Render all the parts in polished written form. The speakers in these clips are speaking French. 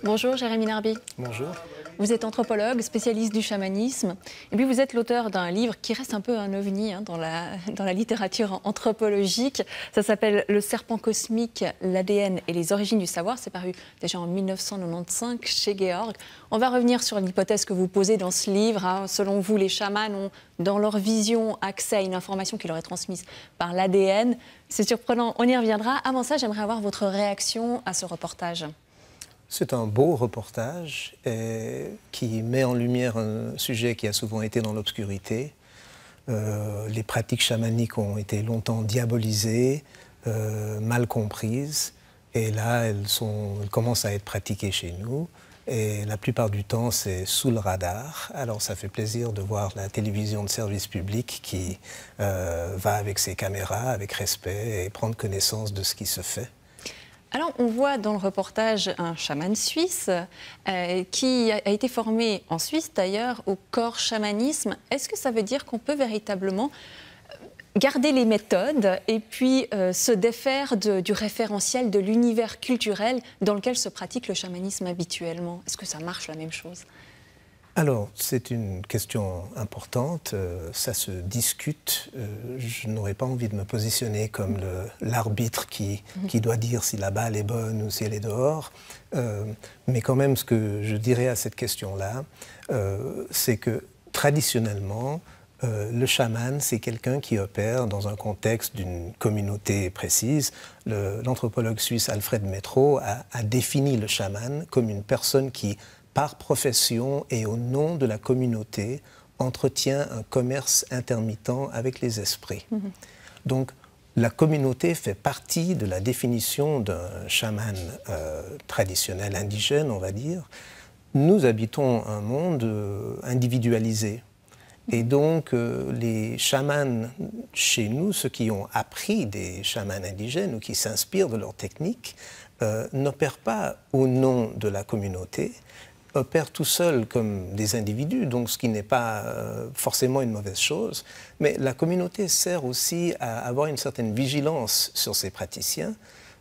Bonjour Jérémy Narby. Bonjour. Vous êtes anthropologue, spécialiste du chamanisme, et puis vous êtes l'auteur d'un livre qui reste un peu un ovni dans la littérature anthropologique. Ça s'appelle « Le serpent cosmique, l'ADN et les origines du savoir ». C'est paru déjà en 1995 chez Georg. On va revenir sur l'hypothèse que vous posez dans ce livre. Selon vous, les chamans ont, dans leur vision, accès à une information qui leur est transmise par l'ADN. C'est surprenant, on y reviendra. Avant ça, j'aimerais avoir votre réaction à ce reportage. C'est un beau reportage qui met en lumière un sujet qui a souvent été dans l'obscurité. Les pratiques chamaniques ont été longtemps diabolisées, mal comprises, et là, elles commencent à être pratiquées chez nous. Et la plupart du temps, c'est sous le radar. Alors, ça fait plaisir de voir la télévision de service public qui va avec ses caméras, avec respect, et prendre connaissance de ce qui se fait. Alors, on voit dans le reportage un chaman suisse qui a été formé en Suisse, d'ailleurs, au corps chamanisme. Est-ce que ça veut dire qu'on peut véritablement garder les méthodes et puis se défaire du référentiel, de l'univers culturel dans lequel se pratique le chamanisme habituellement? Est-ce que ça marche la même chose? Alors, c'est une question importante, ça se discute. Je n'aurais pas envie de me positionner comme l'arbitre qui doit dire si la balle est bonne ou si elle est dehors. Mais quand même, ce que je dirais à cette question-là, c'est que traditionnellement, le chaman, c'est quelqu'un qui opère dans un contexte d'une communauté précise. L'anthropologue suisse Alfred Metro a défini le chaman comme une personne qui, par profession et au nom de la communauté, entretient un commerce intermittent avec les esprits. Donc, la communauté fait partie de la définition d'un chaman traditionnel indigène, on va dire. Nous habitons un monde individualisé. Et donc, les chamans chez nous, ceux qui ont appris des chamans indigènes ou qui s'inspirent de leurs techniques, n'opèrent pas au nom de la communauté, opèrent tout seuls comme des individus, donc ce qui n'est pas forcément une mauvaise chose. Mais la communauté sert aussi à avoir une certaine vigilance sur ces praticiens,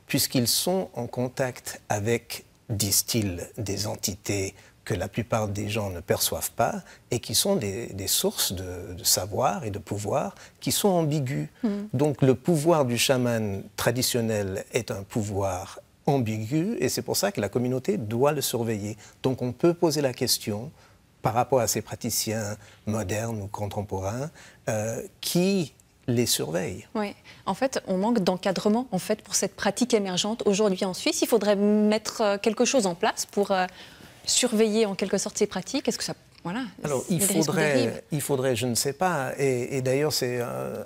puisqu'ils sont en contact avec, disent-ils, des entités que la plupart des gens ne perçoivent pas et qui sont des sources de savoir et de pouvoir qui sont ambiguës. Donc le pouvoir du chaman traditionnel est un pouvoir ambigu et c'est pour ça que la communauté doit le surveiller. Donc on peut poser la question par rapport à ces praticiens modernes ou contemporains qui les surveillent. Oui, en fait, on manque d'encadrement pour cette pratique émergente aujourd'hui en Suisse. Il faudrait mettre quelque chose en place pour surveiller en quelque sorte ces pratiques. Est-ce que ça... Voilà, alors, il faudrait, je ne sais pas, et d'ailleurs c'est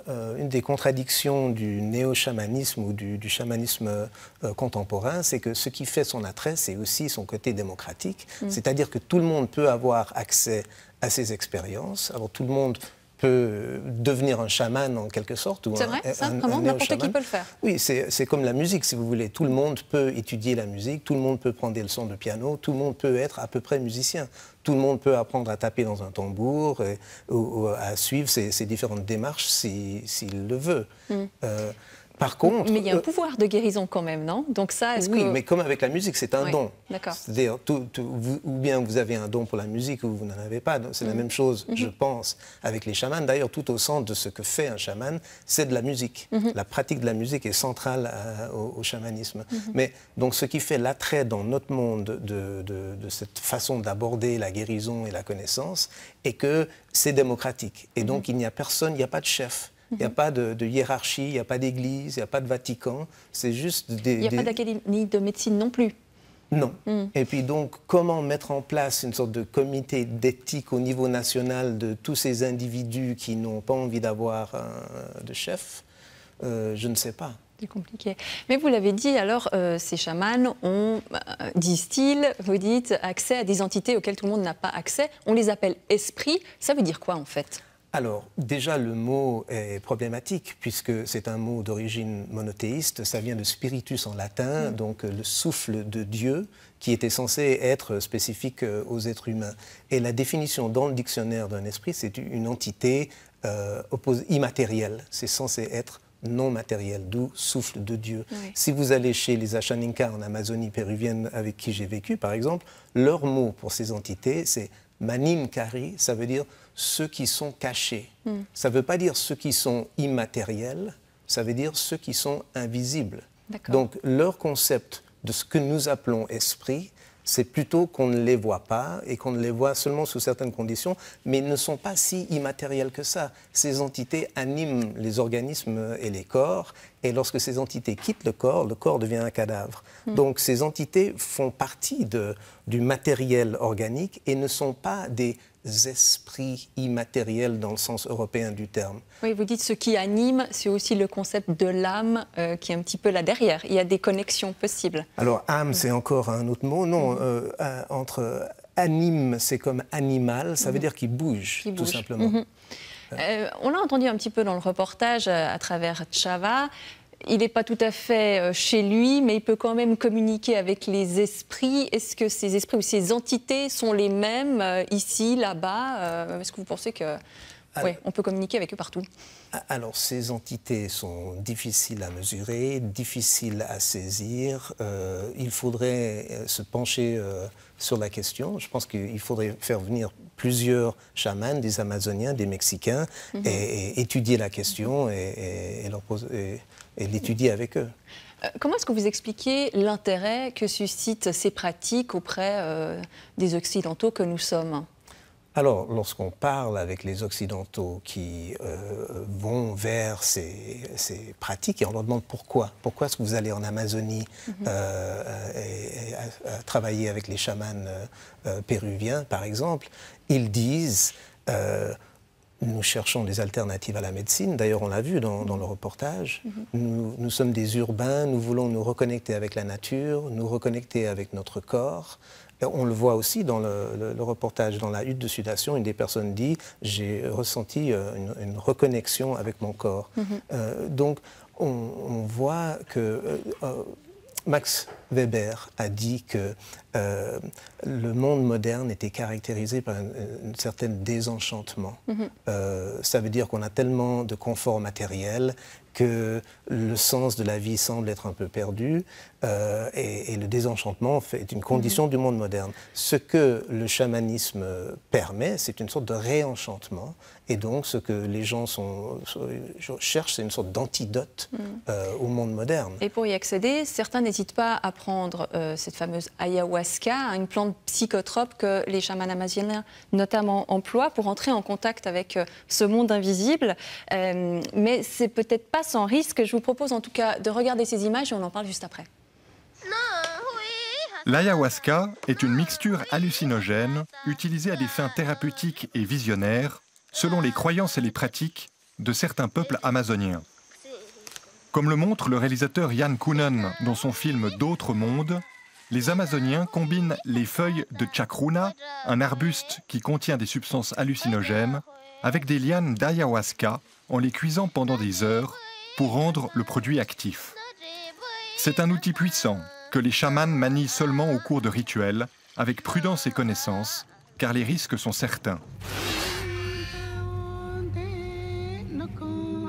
une des contradictions du néo-chamanisme ou du chamanisme contemporain, c'est que ce qui fait son attrait, c'est aussi son côté démocratique, c'est-à-dire que tout le monde peut avoir accès à ces expériences, alors tout le monde peut devenir un chaman en quelque sorte. C'est vrai, ça, vraiment, n'importe qui peut le faire. Oui, c'est comme la musique, si vous voulez. Tout le monde peut étudier la musique, tout le monde peut prendre des leçons de piano, tout le monde peut être à peu près musicien. Tout le monde peut apprendre à taper dans un tambour ou à suivre ces différentes démarches s'il le veut. Par contre, mais il y a un pouvoir de guérison quand même, non? Donc ça, oui, mais comme avec la musique, c'est un don. D'accord. C'est-à-dire, ou bien vous avez un don pour la musique ou vous n'en avez pas. C'est la même chose, je pense, avec les chamans. D'ailleurs, tout au centre de ce que fait un chaman, c'est de la musique. La pratique de la musique est centrale au chamanisme. Mais donc, ce qui fait l'attrait dans notre monde de cette façon d'aborder la guérison et la connaissance est que c'est démocratique. Et donc, il n'y a personne, il n'y a pas de chef. Il n'y a pas de hiérarchie, il n'y a pas d'église, il n'y a pas de Vatican. C'est juste des... Il n'y a pas d'académie de médecine non plus. Non. Et puis donc, comment mettre en place une sorte de comité d'éthique au niveau national de tous ces individus qui n'ont pas envie d'avoir de chef, je ne sais pas. C'est compliqué. Mais vous l'avez dit, alors, ces chamans ont, disent-ils, vous dites, accès à des entités auxquelles tout le monde n'a pas accès. On les appelle esprits. Ça veut dire quoi, en fait ? Alors, déjà, le mot est problématique, puisque c'est un mot d'origine monothéiste. Ça vient de spiritus en latin, donc le souffle de Dieu, qui était censé être spécifique aux êtres humains. Et la définition dans le dictionnaire d'un esprit, c'est une entité immatérielle. C'est censé être non matériel, d'où souffle de Dieu. Oui. Si vous allez chez les Achaninka en Amazonie péruvienne avec qui j'ai vécu, par exemple, leur mot pour ces entités, c'est Maninkari, ça veut dire ceux qui sont cachés. Ça ne veut pas dire ceux qui sont immatériels, ça veut dire ceux qui sont invisibles. Donc leur concept de ce que nous appelons esprit, c'est plutôt qu'on ne les voit pas et qu'on ne les voit seulement sous certaines conditions, mais ils ne sont pas si immatériels que ça. Ces entités animent les organismes et les corps, et lorsque ces entités quittent le corps devient un cadavre. Donc ces entités font partie du matériel organique et ne sont pas des esprits immatériels dans le sens européen du terme. Oui, vous dites ce qui anime, c'est aussi le concept de l'âme qui est un petit peu là derrière. Il y a des connexions possibles. Alors, âme, c'est encore un autre mot. Non, entre anime, c'est comme animal, ça veut dire qu'il bouge, tout simplement. On l'a entendu un petit peu dans le reportage à travers Chava. Il n'est pas tout à fait chez lui, mais il peut quand même communiquer avec les esprits. Est-ce que ces esprits ou ces entités sont les mêmes ici, là-bas? Est-ce que vous pensez que on peut communiquer avec eux partout? Alors, ces entités sont difficiles à mesurer, difficiles à saisir. Il faudrait se pencher sur la question. Je pense qu'il faudrait faire venir plusieurs chamans, des Amazoniens, des Mexicains, et étudier la question et l'étudier avec eux. Comment est-ce que vous expliquez l'intérêt que suscitent ces pratiques auprès des Occidentaux que nous sommes? Alors, lorsqu'on parle avec les Occidentaux qui vont vers ces pratiques, et on leur demande pourquoi est-ce que vous allez en Amazonie travailler avec les chamans péruviens, par exemple, ils disent nous cherchons des alternatives à la médecine. D'ailleurs, on l'a vu dans le reportage. Nous sommes des urbains, nous voulons nous reconnecter avec la nature, nous reconnecter avec notre corps. On le voit aussi dans le reportage, dans la hutte de sudation, une des personnes dit « j'ai ressenti une reconnexion avec mon corps ». Donc, on voit que Max Weber a dit que le monde moderne était caractérisé par un certain désenchantement. Ça veut dire qu'on a tellement de confort matériel que le sens de la vie semble être un peu perdu et le désenchantement est une condition du monde moderne. Ce que le chamanisme permet, c'est une sorte de réenchantement et donc ce que les gens cherchent, c'est une sorte d'antidote au monde moderne. Et pour y accéder, certains n'hésitent pas à prendre cette fameuse ayahuasca, une plante psychotrope que les chamans amazoniens notamment emploient pour entrer en contact avec ce monde invisible. Mais c'est peut-être pas sans risque. Je vous propose en tout cas de regarder ces images et on en parle juste après. L'ayahuasca est une mixture hallucinogène utilisée à des fins thérapeutiques et visionnaires selon les croyances et les pratiques de certains peuples amazoniens. Comme le montre le réalisateur Jan Koonen dans son film D'autres mondes, les Amazoniens combinent les feuilles de chacruna, un arbuste qui contient des substances hallucinogènes, avec des lianes d'ayahuasca en les cuisant pendant des heures pour rendre le produit actif. C'est un outil puissant que les chamans manient seulement au cours de rituels, avec prudence et connaissance, car les risques sont certains.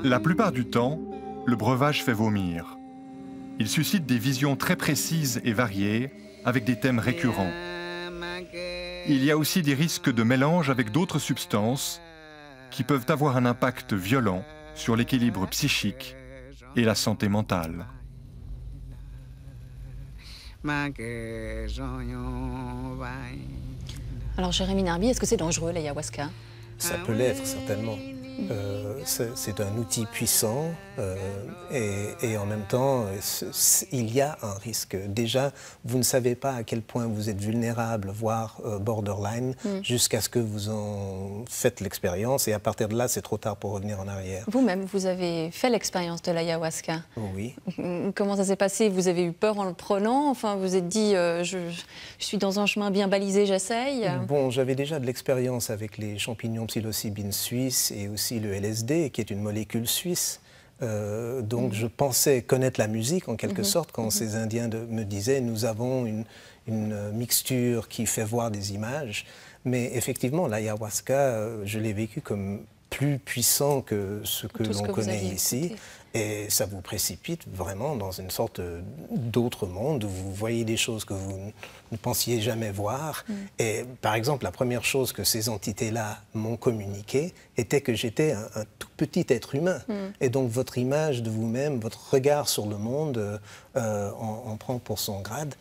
La plupart du temps, le breuvage fait vomir. Il suscite des visions très précises et variées, avec des thèmes récurrents. Il y a aussi des risques de mélange avec d'autres substances qui peuvent avoir un impact violent sur l'équilibre psychique et la santé mentale. Alors Jérémy Narby, est-ce que c'est dangereux l'ayahuasca? Ça peut l'être, certainement. C'est un outil puissant et en même temps, il y a un risque. Déjà, vous ne savez pas à quel point vous êtes vulnérable, voire borderline, jusqu'à ce que vous en faites l'expérience. Et à partir de là, c'est trop tard pour revenir en arrière. Vous-même, vous avez fait l'expérience de l'ayahuasca. Oui. Comment ça s'est passé? Vous avez eu peur en le prenant? Enfin, vous vous êtes dit, je suis dans un chemin bien balisé, j'essaye? Bon, j'avais déjà de l'expérience avec les champignons psilocybine suisses et aussi le LSD, qui est une molécule suisse. Donc je pensais connaître la musique en quelque sorte quand ces Indiens me disaient nous avons une mixture qui fait voir des images. Mais effectivement, l'ayahuasca, je l'ai vécu comme plus puissant que ce que l'on connaît ici. Et ça vous précipite vraiment dans une sorte d'autre monde où vous voyez des choses que vous ne pensiez jamais voir. Et par exemple, la première chose que ces entités-là m'ont communiqué était que j'étais un tout petit être humain. Et donc votre image de vous-même, votre regard sur le monde en prend pour son grade.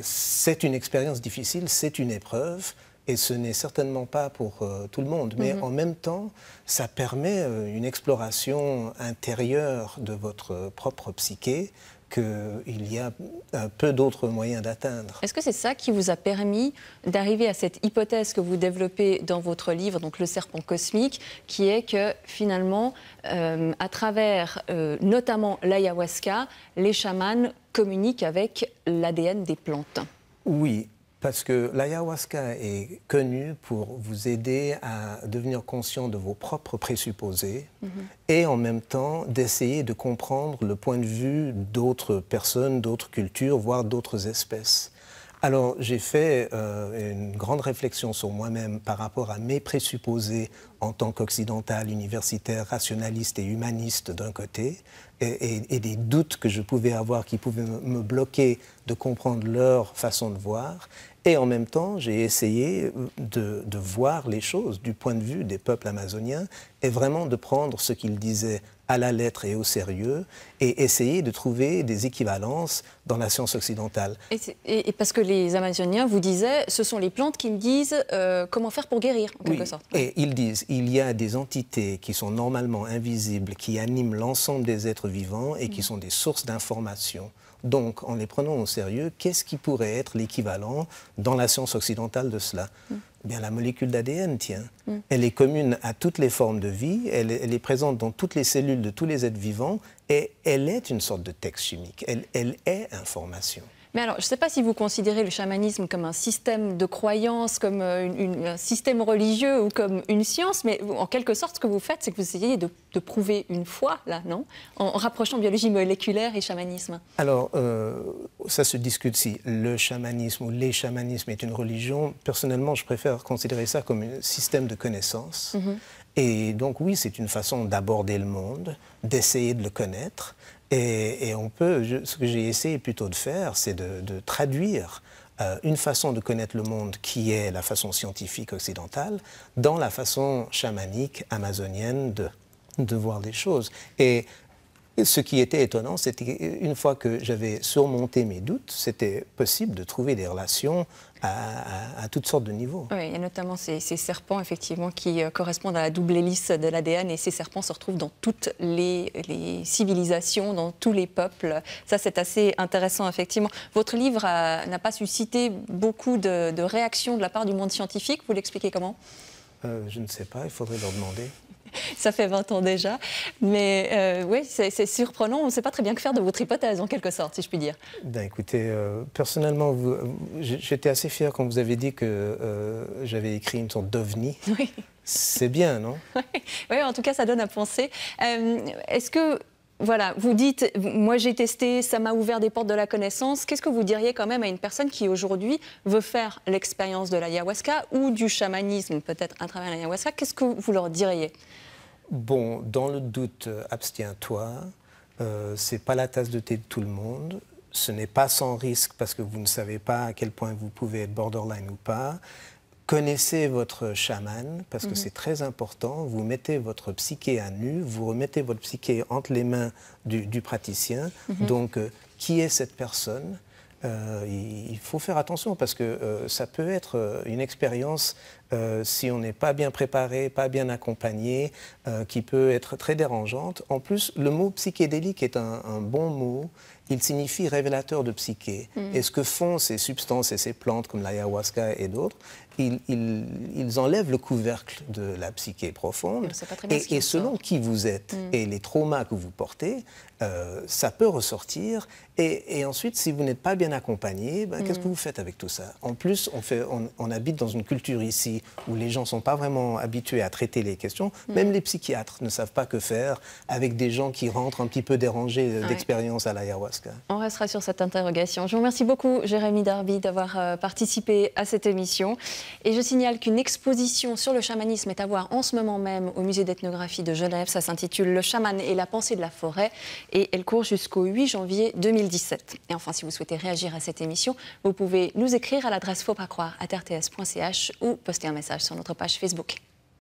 C'est une expérience difficile, c'est une épreuve. Et ce n'est certainement pas pour tout le monde. Mais en même temps, ça permet une exploration intérieure de votre propre psyché qu'il y a peu d'autres moyens d'atteindre. Est-ce que c'est ça qui vous a permis d'arriver à cette hypothèse que vous développez dans votre livre, donc Le serpent cosmique, qui est que finalement, à travers notamment l'ayahuasca, les chamans communiquent avec l'ADN des plantes? Oui. Parce que l'ayahuasca est connu pour vous aider à devenir conscient de vos propres présupposés et en même temps d'essayer de comprendre le point de vue d'autres personnes, d'autres cultures, voire d'autres espèces. Alors j'ai fait une grande réflexion sur moi-même par rapport à mes présupposés en tant qu'occidental, universitaire, rationaliste et humaniste d'un côté, et des doutes que je pouvais avoir qui pouvaient me bloquer de comprendre leur façon de voir. Et en même temps, j'ai essayé de voir les choses du point de vue des peuples amazoniens et vraiment de prendre ce qu'ils disaient à la lettre et au sérieux et essayer de trouver des équivalences dans la science occidentale. Et parce que les Amazoniens vous disaient, ce sont les plantes qui me disent comment faire pour guérir, en quelque sorte. Et ils disent, il y a des entités qui sont normalement invisibles, qui animent l'ensemble des êtres vivants et qui sont des sources d'information. Donc, en les prenant au sérieux, qu'est-ce qui pourrait être l'équivalent dans la science occidentale de cela? Bien, la molécule d'ADN, tiens. Elle est commune à toutes les formes de vie, elle est présente dans toutes les cellules de tous les êtres vivants, et elle est une sorte de texte chimique, elle est information. Mais alors, je ne sais pas si vous considérez le chamanisme comme un système de croyance, comme un système religieux ou comme une science, mais en quelque sorte, ce que vous faites, c'est que vous essayez de prouver une foi, là, non? En rapprochant biologie moléculaire et chamanisme. Alors, ça se discute si le chamanisme ou les chamanismes est une religion. Personnellement, je préfère considérer ça comme un système de connaissances. Et donc, oui, c'est une façon d'aborder le monde, d'essayer de le connaître. Et on peut, ce que j'ai essayé plutôt de faire, c'est de traduire une façon de connaître le monde qui est la façon scientifique occidentale dans la façon chamanique amazonienne de voir les choses. Et ce qui était étonnant, c'était une fois que j'avais surmonté mes doutes, c'était possible de trouver des relations à toutes sortes de niveaux. Oui, il y a notamment ces serpents, effectivement, qui correspondent à la double hélice de l'ADN, et ces serpents se retrouvent dans toutes les civilisations, dans tous les peuples. Ça, c'est assez intéressant, effectivement. Votre livre n'a pas suscité beaucoup de réactions de la part du monde scientifique. Vous l'expliquez comment? Je ne sais pas, il faudrait leur demander. Ça fait 20 ans déjà, mais oui, c'est surprenant. On ne sait pas très bien que faire de votre hypothèse, en quelque sorte, si je puis dire. Ben, écoutez, personnellement, j'étais assez fier quand vous avez dit que j'avais écrit une sorte d'ovni. Oui. C'est bien, non? Oui, en tout cas, ça donne à penser. Est-ce que, voilà, vous dites, moi j'ai testé, ça m'a ouvert des portes de la connaissance. Qu'est-ce que vous diriez quand même à une personne qui aujourd'hui veut faire l'expérience de l'ayahuasca ou du chamanisme, peut-être à travers l'ayahuasca? Qu'est-ce que vous leur diriez? Bon, dans le doute, abstiens-toi. C'est pas la tasse de thé de tout le monde. Ce n'est pas sans risque parce que vous ne savez pas à quel point vous pouvez être borderline ou pas. Connaissez votre chaman parce que c'est très important. Vous mettez votre psyché à nu, vous remettez votre psyché entre les mains du praticien. Donc, qui est cette personne? Il faut faire attention parce que ça peut être une expérience, si on n'est pas bien préparé, pas bien accompagné, qui peut être très dérangeante. En plus, le mot psychédélique est un bon mot. Il signifie révélateur de psyché. Et ce que font ces substances et ces plantes comme l'ayahuasca et d'autres, ils enlèvent le couvercle de la psyché profonde. Et selon qui vous êtes et les traumas que vous portez, ça peut ressortir. Et ensuite, si vous n'êtes pas bien accompagné, ben, qu'est-ce que vous faites avec tout ça? En plus, on habite dans une culture ici où les gens ne sont pas vraiment habitués à traiter les questions. Même les psychiatres ne savent pas que faire avec des gens qui rentrent un petit peu dérangés d'expérience à l'ayahuasca. Pascal. On restera sur cette interrogation. Je vous remercie beaucoup, Jérémy Darby, d'avoir participé à cette émission. Et je signale qu'une exposition sur le chamanisme est à voir en ce moment même au musée d'ethnographie de Genève. Ça s'intitule « Le chaman et la pensée de la forêt » et elle court jusqu'au 8 janvier 2017. Et enfin, si vous souhaitez réagir à cette émission, vous pouvez nous écrire à l'adresse faupascroire@rts.ch ou poster un message sur notre page Facebook.